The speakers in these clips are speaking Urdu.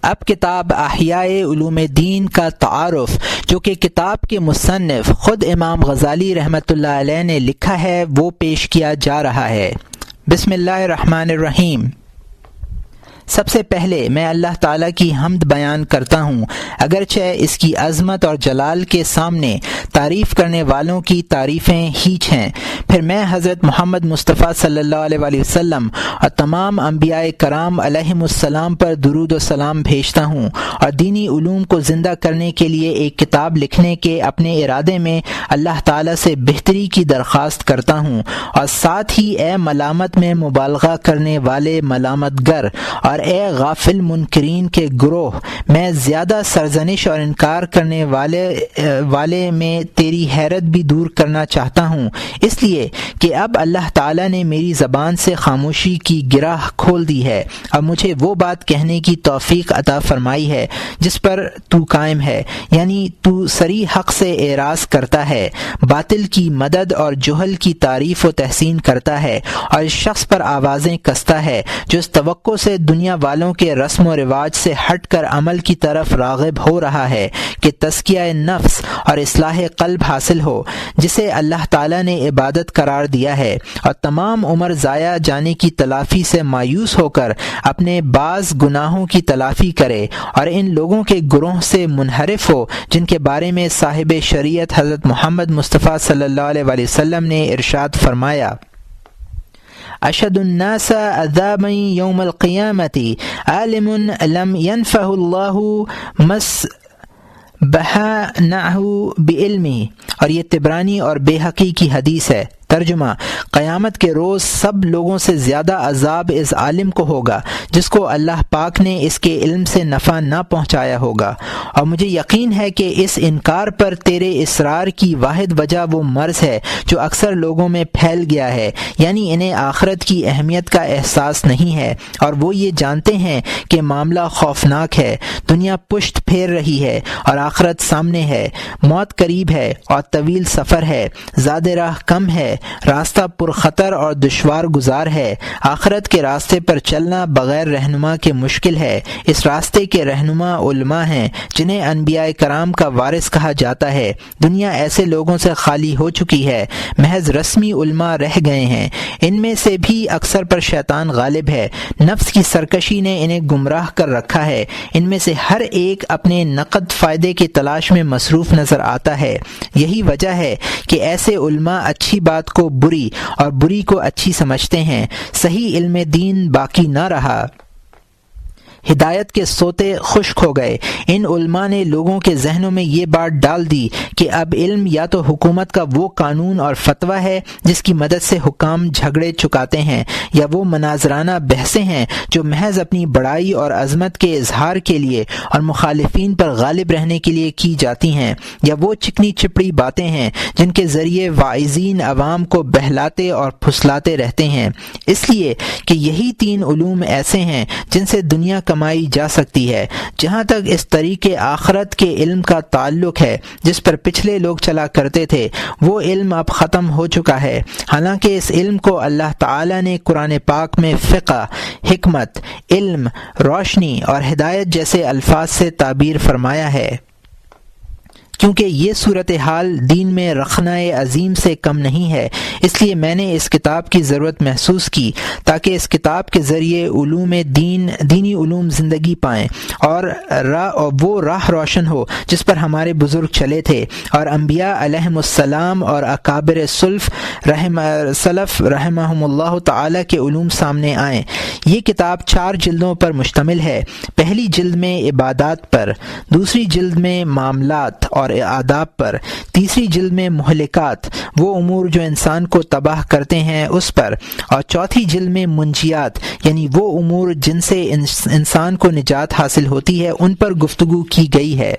اب کتاب احیاء علوم دین کا تعارف، جو کہ کتاب کے مصنف خود امام غزالی رحمۃ اللہ علیہ نے لکھا ہے، وہ پیش کیا جا رہا ہے۔ بسم اللہ الرحمن الرحیم۔ سب سے پہلے میں اللہ تعالیٰ کی حمد بیان کرتا ہوں، اگرچہ اس کی عظمت اور جلال کے سامنے تعریف کرنے والوں کی تعریفیں ہیچ ہیں۔ پھر میں حضرت محمد مصطفیٰ صلی اللہ علیہ وآلہ وسلم اور تمام انبیاء کرام علیہم السلام پر درود و سلام بھیجتا ہوں، اور دینی علوم کو زندہ کرنے کے لیے ایک کتاب لکھنے کے اپنے ارادے میں اللہ تعالیٰ سے بہتری کی درخواست کرتا ہوں، اور ساتھ ہی اے ملامت میں مبالغہ کرنے والے ملامت گر اور اے غافل منکرین کے گروہ، میں زیادہ سرزنش اور انکار کرنے والے میں تیری حیرت بھی دور کرنا چاہتا ہوں، اس لیے کہ اب اللہ تعالیٰ نے میری زبان سے خاموشی کی گرہ کھول دی ہے، اب مجھے وہ بات کہنے کی توفیق عطا فرمائی ہے جس پر تو قائم ہے، یعنی تو صریح حق سے اعراض کرتا ہے، باطل کی مدد اور جہل کی تعریف و تحسین کرتا ہے، اور اس شخص پر آوازیں کستا ہے جو اس توقع سے دنیا والوں کے رسم و رواج سے ہٹ کر عمل کی طرف راغب ہو رہا ہے کہ تزکیہ نفس اور اصلاح قلب حاصل ہو، جسے اللہ تعالیٰ نے عبادت قرار دیا ہے، اور تمام عمر ضائع جانے کی تلافی سے مایوس ہو کر اپنے بعض گناہوں کی تلافی کرے، اور ان لوگوں کے گروہ سے منحرف ہو جن کے بارے میں صاحب شریعت حضرت محمد مصطفیٰ صلی اللہ علیہ وآلہ وسلم نے ارشاد فرمایا: اشد الناس عذابا یوم القیامت عالم لم ينفه اللہ مسبحنہ بعلمہ، اور یہ طبرانی اور بیہقی کی حدیث ہے۔ ترجمہ: قیامت کے روز سب لوگوں سے زیادہ عذاب اس عالم کو ہوگا جس کو اللہ پاک نے اس کے علم سے نفع نہ پہنچایا ہوگا، اور مجھے یقین ہے کہ اس انکار پر تیرے اصرار کی واحد وجہ وہ مرض ہے جو اکثر لوگوں میں پھیل گیا ہے، یعنی انہیں آخرت کی اہمیت کا احساس نہیں ہے، اور وہ یہ جانتے ہیں کہ معاملہ خوفناک ہے، دنیا پشت پھیر رہی ہے اور آخرت سامنے ہے، موت قریب ہے اور طویل سفر ہے، زاد راہ کم ہے، راستہ پرخطر اور دشوار گزار ہے، آخرت کے راستے پر چلنا بغیر رہنما کے مشکل ہے، اس راستے کے رہنما علماء ہیں جنہیں انبیاء کرام کا وارث کہا جاتا ہے، دنیا ایسے لوگوں سے خالی ہو چکی ہے، محض رسمی علماء رہ گئے ہیں، ان میں سے بھی اکثر پر شیطان غالب ہے، نفس کی سرکشی نے انہیں گمراہ کر رکھا ہے، ان میں سے ہر ایک اپنے نقد فائدے کی تلاش میں مصروف نظر آتا ہے، یہی وجہ ہے کہ ایسے علماء اچھی بات کو بری اور بری کو اچھی سمجھتے ہیں، صحیح علم دین باقی نہ رہا، ہدایت کے سوتے خشک ہو گئے۔ ان علماء نے لوگوں کے ذہنوں میں یہ بات ڈال دی کہ اب علم یا تو حکومت کا وہ قانون اور فتویٰ ہے جس کی مدد سے حکام جھگڑے چکاتے ہیں، یا وہ مناظرانہ بحثیں ہیں جو محض اپنی بڑائی اور عظمت کے اظہار کے لیے اور مخالفین پر غالب رہنے کے لیے کی جاتی ہیں، یا وہ چکنی چپڑی باتیں ہیں جن کے ذریعے واعظین عوام کو بہلاتے اور پھسلاتے رہتے ہیں، اس لیے کہ یہی تین علوم ایسے ہیں جن سے دنیا کمائی جا سکتی ہے۔ جہاں تک اس طریقے آخرت کے علم کا تعلق ہے جس پر پچھلے لوگ چلا کرتے تھے، وہ علم اب ختم ہو چکا ہے، حالانکہ اس علم کو اللہ تعالی نے قرآن پاک میں فقہ، حکمت، علم، روشنی اور ہدایت جیسے الفاظ سے تعبیر فرمایا ہے۔ کیونکہ یہ صورتحال دین میں رخنہ عظیم سے کم نہیں ہے، اس لیے میں نے اس کتاب کی ضرورت محسوس کی تاکہ اس کتاب کے ذریعے علوم دینی علوم زندگی پائیں، اور وہ راہ روشن ہو جس پر ہمارے بزرگ چلے تھے، اور انبیاء علیہم السلام اور اکابر سلف رحمہم اللہ تعالی کے علوم سامنے آئیں۔ یہ کتاب 4 جلدوں پر مشتمل ہے، پہلی جلد میں عبادات پر، دوسری جلد میں معاملات اور آداب پر، تیسری جلد میں مہلکات، وہ امور جو انسان کو تباہ کرتے ہیں اس پر، اور چوتھی جلد میں منجیات، یعنی وہ امور جن سے انسان کو نجات حاصل ہوتی ہے، ان پر گفتگو کی گئی ہے۔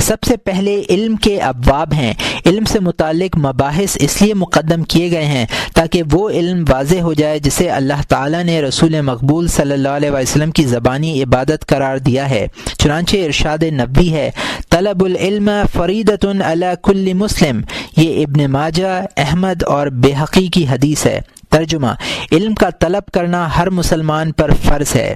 سب سے پہلے علم کے ابواب ہیں۔ علم سے متعلق مباحث اس لیے مقدم کیے گئے ہیں تاکہ وہ علم واضح ہو جائے جسے اللہ تعالیٰ نے رسول مقبول صلی اللہ علیہ وسلم کی زبانی عبادت قرار دیا ہے۔ چنانچہ ارشاد نبوی ہے، طلب العلم فریدۃ علی کل مسلم، یہ ابن ماجہ، احمد اور بیہقی کی حدیث ہے۔ ترجمہ: علم کا طلب کرنا ہر مسلمان پر فرض ہے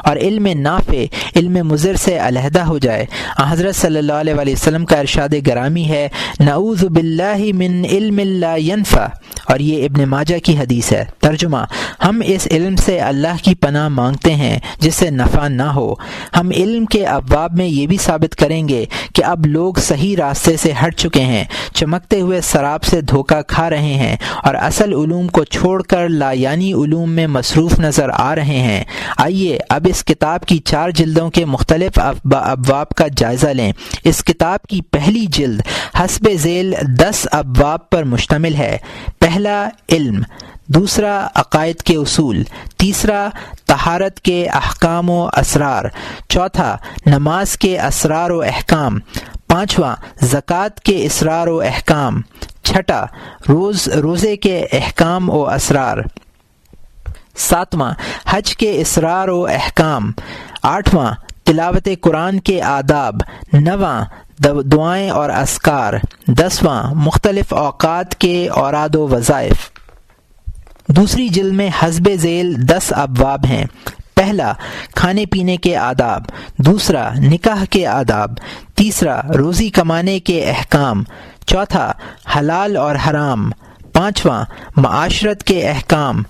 اور علم نافع علم مضر سے علیحدہ ہو جائے۔ حضرت صلی اللہ علیہ وسلم کا ارشاد گرامی ہے: نعوذ باللہ من علم لا ینفع، اور یہ ابن ماجہ کی حدیث ہے۔ ترجمہ: ہم اس علم سے اللہ کی پناہ مانگتے ہیں جس سے نفع نہ ہو۔ ہم علم کے ابواب میں یہ بھی ثابت کریں گے کہ اب لوگ صحیح راستے سے ہٹ چکے ہیں، چمکتے ہوئے سراب سے دھوکہ کھا رہے ہیں اور اصل علوم کو چھوڑ کر لایانی علوم میں مصروف نظر آ رہے ہیں۔ آئیے اب اس کتاب کی 4 جلدوں کے مختلف ابواب کا جائزہ لیں۔ اس کتاب کی پہلی جلد حسب ذیل 10 ابواب پر مشتمل ہے۔ پہلا علم، دوسرا عقائد کے اصول، تیسرا طہارت کے احکام و اسرار، چوتھا نماز کے اسرار و احکام، پانچواں زکوٰۃ کے اسرار و احکام، چھٹا روزے کے احکام و اسرار، ساتواں حج کے اسرار و احکام، آٹھواں تلاوت قرآن کے آداب، نواں دعائیں اور اذکار، 10واں مختلف اوقات کے اوراد و وظائف۔ دوسری جلد میں حسب ذیل 10 ابواب ہیں۔ پہلا کھانے پینے کے آداب، دوسرا نکاح کے آداب، تیسرا روزی کمانے کے احکام، چوتھا حلال اور حرام، پانچواں معاشرت کے احکام،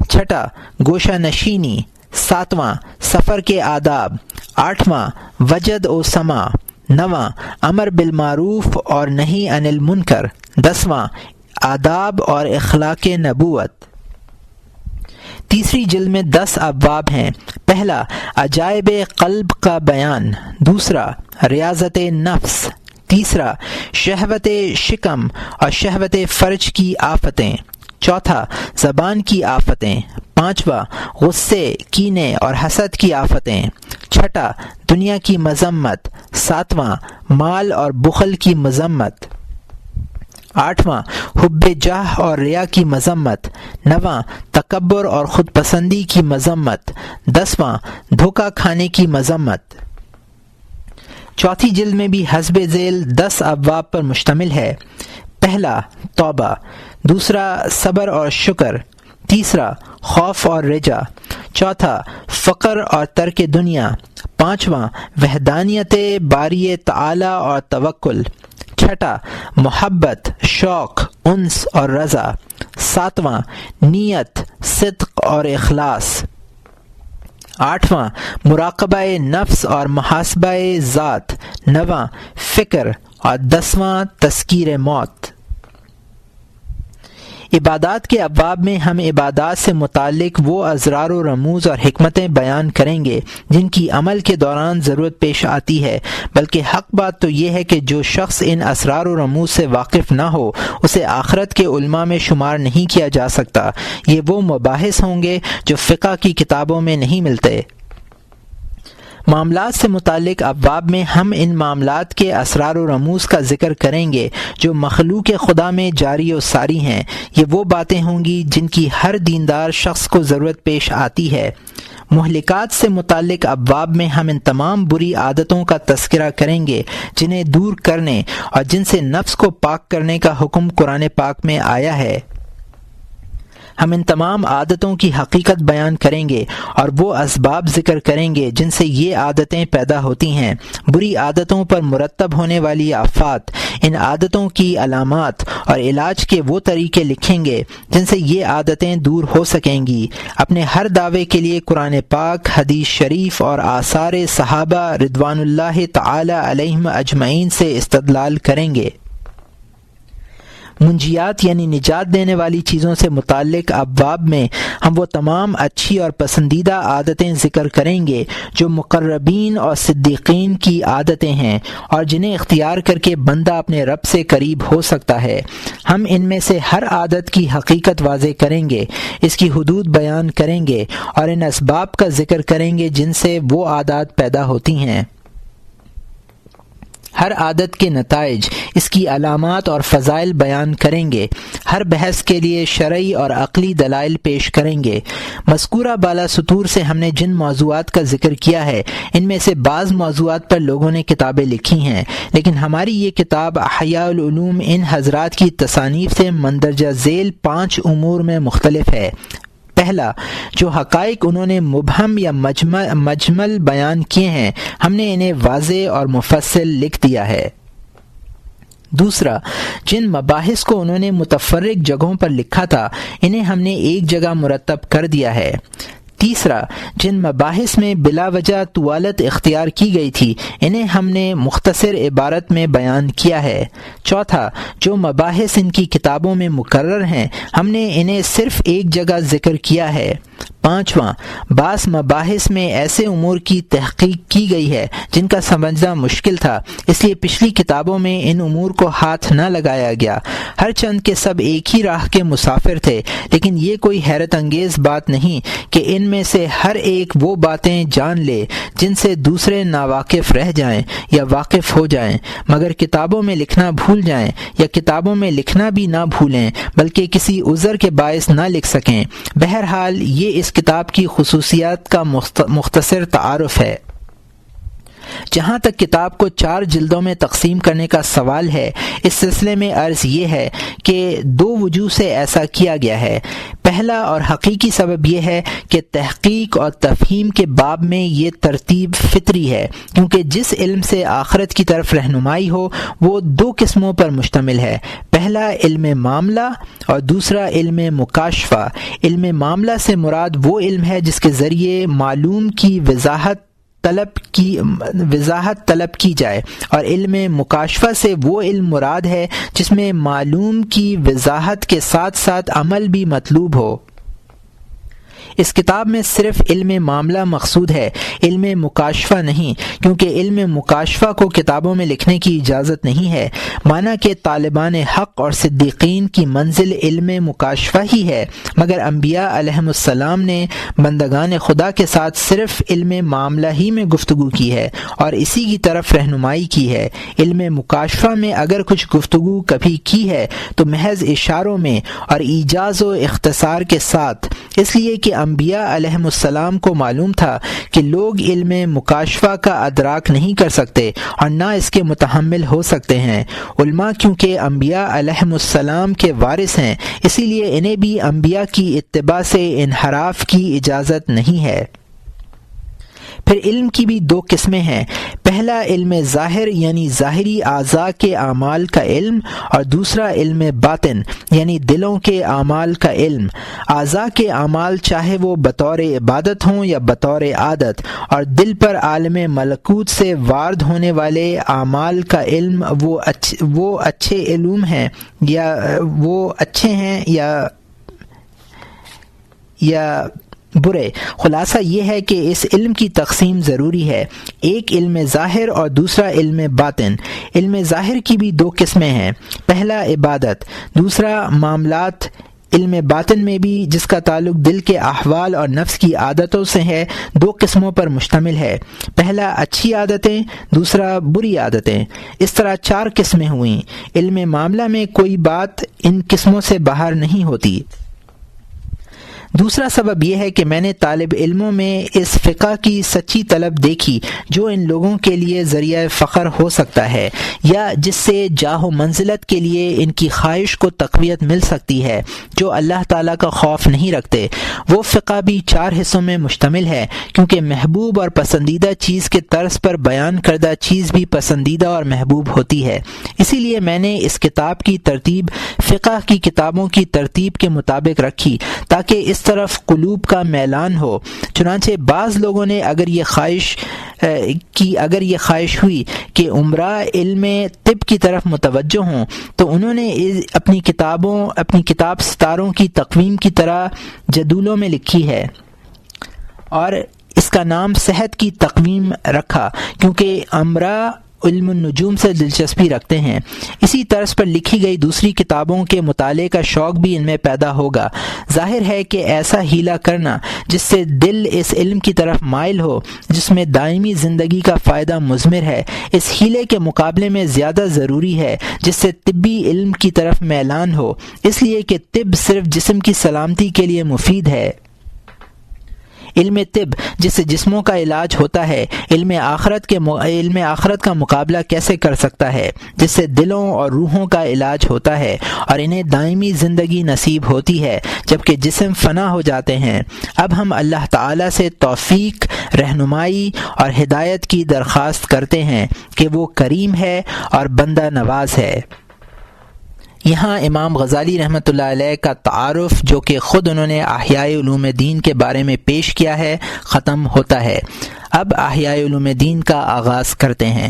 چھٹا گوشہ نشینی، ساتواں سفر کے آداب، آٹھواں وجد و سما، نواں امر بالمعروف اور نہی عن المنکر، 10واں آداب اور اخلاق نبوت۔ تیسری جلد میں 10 ابواب ہیں۔ پہلا عجائب قلب کا بیان، دوسرا ریاضت نفس، تیسرا شہوت شکم اور شہوت فرج کی آفتیں، چوتھا زبان کی آفتیں، پانچواں غصے کینے اور حسد کی آفتیں، چھٹا دنیا کی مذمت، ساتواں مال اور بخل کی مذمت، آٹھواں حب جاہ اور ریا کی مذمت، نواں تکبر اور خود پسندی کی مذمت، 10واں دھوکہ کھانے کی مذمت۔ چوتھی جلد میں بھی حسب ذیل 10 ابواب پر مشتمل ہے۔ پہلا توبہ، دوسرا صبر اور شکر، تیسرا خوف اور رجا، چوتھا فقر اور ترک دنیا، پانچواں وحدانیت باری تعالی اور توکل، چھٹا محبت، شوق، انس اور رضا، ساتواں نیت، صدق اور اخلاص، آٹھواں مراقبہ نفس اور محاسبہ ذات، نواں فکر اور 10واں تذکیر موت۔ عبادات کے ابواب میں ہم عبادات سے متعلق وہ اسرار و رموز اور حکمتیں بیان کریں گے جن کی عمل کے دوران ضرورت پیش آتی ہے، بلکہ حق بات تو یہ ہے کہ جو شخص ان اسرار و رموز سے واقف نہ ہو اسے آخرت کے علماء میں شمار نہیں کیا جا سکتا۔ یہ وہ مباحث ہوں گے جو فقہ کی کتابوں میں نہیں ملتے۔ معاملات سے متعلق ابواب میں ہم ان معاملات کے اسرار و رموز کا ذکر کریں گے جو مخلوق خدا میں جاری و ساری ہیں۔ یہ وہ باتیں ہوں گی جن کی ہر دیندار شخص کو ضرورت پیش آتی ہے۔ مہلکات سے متعلق ابواب میں ہم ان تمام بری عادتوں کا تذکرہ کریں گے جنہیں دور کرنے اور جن سے نفس کو پاک کرنے کا حکم قرآن پاک میں آیا ہے۔ ہم ان تمام عادتوں کی حقیقت بیان کریں گے اور وہ اسباب ذکر کریں گے جن سے یہ عادتیں پیدا ہوتی ہیں۔ بری عادتوں پر مرتب ہونے والی آفات، ان عادتوں کی علامات اور علاج کے وہ طریقے لکھیں گے جن سے یہ عادتیں دور ہو سکیں گی۔ اپنے ہر دعوے کے لیے قرآن پاک، حدیث شریف اور آثار صحابہ رضوان اللہ تعالی علیہم اجمعین سے استدلال کریں گے۔ منجیات یعنی نجات دینے والی چیزوں سے متعلق ابواب میں ہم وہ تمام اچھی اور پسندیدہ عادتیں ذکر کریں گے جو مقربین اور صدیقین کی عادتیں ہیں اور جنہیں اختیار کر کے بندہ اپنے رب سے قریب ہو سکتا ہے۔ ہم ان میں سے ہر عادت کی حقیقت واضح کریں گے، اس کی حدود بیان کریں گے اور ان اسباب کا ذکر کریں گے جن سے وہ عادات پیدا ہوتی ہیں۔ ہر عادت کے نتائج، اس کی علامات اور فضائل بیان کریں گے، ہر بحث کے لیے شرعی اور عقلی دلائل پیش کریں گے۔ مذکورہ بالا سطور سے ہم نے جن موضوعات کا ذکر کیا ہے ان میں سے بعض موضوعات پر لوگوں نے کتابیں لکھی ہیں، لیکن ہماری یہ کتاب احیاء العلوم ان حضرات کی تصانیف سے مندرجہ ذیل 5 امور میں مختلف ہے۔ پہلا، جو حقائق انہوں نے مبہم یا مجمل بیان کیے ہیں ہم نے انہیں واضح اور مفصل لکھ دیا ہے۔ دوسرا، جن مباحث کو انہوں نے متفرق جگہوں پر لکھا تھا انہیں ہم نے ایک جگہ مرتب کر دیا ہے۔ تیسرا، جن مباحث میں بلا وجہ طوالت اختیار کی گئی تھی انہیں ہم نے مختصر عبارت میں بیان کیا ہے۔ چوتھا، جو مباحث ان کی کتابوں میں مقرر ہیں ہم نے انہیں صرف ایک جگہ ذکر کیا ہے۔ پانچواں، بعض مباحث میں ایسے امور کی تحقیق کی گئی ہے جن کا سمجھنا مشکل تھا، اس لیے پچھلی کتابوں میں ان امور کو ہاتھ نہ لگایا گیا۔ ہر چند کے سب ایک ہی راہ کے مسافر تھے، لیکن یہ کوئی حیرت انگیز بات نہیں کہ ان میں سے ہر ایک وہ باتیں جان لے جن سے دوسرے ناواقف رہ جائیں یا واقف ہو جائیں، مگر کتابوں میں لکھنا بھول جائیں یا کتابوں میں لکھنا بھی نہ بھولیں بلکہ کسی عذر کے باعث نہ لکھ سکیں۔ بہرحال یہ اس کتاب کی خصوصیات کا مختصر تعارف ہے۔ جہاں تک کتاب کو 4 جلدوں میں تقسیم کرنے کا سوال ہے، اس سلسلے میں عرض یہ ہے کہ 2 وجوہ سے ایسا کیا گیا ہے۔ پہلا اور حقیقی سبب یہ ہے کہ تحقیق اور تفہیم کے باب میں یہ ترتیب فطری ہے، کیونکہ جس علم سے آخرت کی طرف رہنمائی ہو وہ 2 قسموں پر مشتمل ہے۔ پہلا علم معاملہ اور دوسرا علم مکاشفہ۔ علم معاملہ سے مراد وہ علم ہے جس کے ذریعے معلوم کی وضاحت طلب کی جائے، اور علم مکاشفہ سے وہ علم مراد ہے جس میں معلوم کی وضاحت کے ساتھ ساتھ عمل بھی مطلوب ہو۔ اس کتاب میں صرف علم معاملہ مقصود ہے، علم مکاشفہ نہیں، کیونکہ علم مکاشفہ کو کتابوں میں لکھنے کی اجازت نہیں ہے، مانا کہ طالبان حق اور صدیقین کی منزل علم مکاشفہ ہی ہے، مگر انبیاء علیہم السلام نے بندگان خدا کے ساتھ صرف علم معاملہ ہی میں گفتگو کی ہے اور اسی کی طرف رہنمائی کی ہے۔ علم مکاشفہ میں اگر کچھ گفتگو کبھی کی ہے تو محض اشاروں میں اور ایجاز و اختصار کے ساتھ، اس لیے کہ انبیاء علیہم السلام کو معلوم تھا کہ لوگ علم مکاشفہ کا ادراک نہیں کر سکتے اور نہ اس کے متحمل ہو سکتے ہیں۔ علماء کیونکہ انبیاء علیہم السلام کے وارث ہیں، اسی لیے انہیں بھی انبیاء کی اتباع سے انحراف کی اجازت نہیں ہے۔ پھر علم کی بھی 2 قسمیں ہیں۔ پہلا علم ظاہر یعنی ظاہری اعضاء کے اعمال کا علم، اور دوسرا علم باطن یعنی دلوں کے اعمال کا علم۔ اعضاء کے اعمال چاہے وہ بطور عبادت ہوں یا بطور عادت، اور دل پر عالم ملکوت سے وارد ہونے والے اعمال کا علم وہ اچھے علوم ہیں یا وہ اچھے ہیں یا برے۔ خلاصہ یہ ہے کہ اس علم کی تقسیم ضروری ہے، ایک علم ظاہر اور دوسرا علم باطن۔ علم ظاہر کی بھی 2 قسمیں ہیں، پہلا عبادت، دوسرا معاملات۔ علم باطن میں بھی، جس کا تعلق دل کے احوال اور نفس کی عادتوں سے ہے، 2 قسموں پر مشتمل ہے، پہلا اچھی عادتیں، دوسرا بری عادتیں۔ اس طرح 4 قسمیں ہوئیں۔ علم معاملہ میں کوئی بات ان قسموں سے باہر نہیں ہوتی۔ دوسرا سبب یہ ہے کہ میں نے طالب علموں میں اس فقہ کی سچی طلب دیکھی جو ان لوگوں کے لیے ذریعہ فخر ہو سکتا ہے، یا جس سے جاہ و منزلت کے لیے ان کی خواہش کو تقویت مل سکتی ہے، جو اللہ تعالیٰ کا خوف نہیں رکھتے۔ وہ فقہ بھی 4 حصوں میں مشتمل ہے، کیونکہ محبوب اور پسندیدہ چیز کے طرز پر بیان کردہ چیز بھی پسندیدہ اور محبوب ہوتی ہے۔ اسی لیے میں نے اس کتاب کی ترتیب فقہ کی کتابوں کی ترتیب کے مطابق رکھی تاکہ اس طرف قلوب کا میلان ہو۔ چنانچہ بعض لوگوں نے اگر یہ خواہش ہوئی کہ عمرہ علم طب کی طرف متوجہ ہوں تو انہوں نے اپنی کتاب ستاروں کی تقویم کی طرح جدولوں میں لکھی ہے اور اس کا نام صحت کی تقویم رکھا، کیونکہ عمرہ علم النجوم سے دلچسپی رکھتے ہیں۔ اسی طرز پر لکھی گئی دوسری کتابوں کے مطالعے کا شوق بھی ان میں پیدا ہوگا۔ ظاہر ہے کہ ایسا ہیلہ کرنا جس سے دل اس علم کی طرف مائل ہو جس میں دائمی زندگی کا فائدہ مضمر ہے، اس ہیلے کے مقابلے میں زیادہ ضروری ہے جس سے طبی علم کی طرف میلان ہو، اس لیے کہ طب صرف جسم کی سلامتی کے لیے مفید ہے۔ علم طب جس سے جسموں کا علاج ہوتا ہے علم آخرت کا مقابلہ کیسے کر سکتا ہے جس سے دلوں اور روحوں کا علاج ہوتا ہے اور انہیں دائمی زندگی نصیب ہوتی ہے جبکہ جسم فنا ہو جاتے ہیں۔ اب ہم اللہ تعالی سے توفیق، رہنمائی اور ہدایت کی درخواست کرتے ہیں کہ وہ کریم ہے اور بندہ نواز ہے۔ یہاں امام غزالی رحمۃ اللہ علیہ کا تعارف جو کہ خود انہوں نے احیاء علوم دین کے بارے میں پیش کیا ہے ختم ہوتا ہے۔ اب احیاء علوم دین کا آغاز کرتے ہیں۔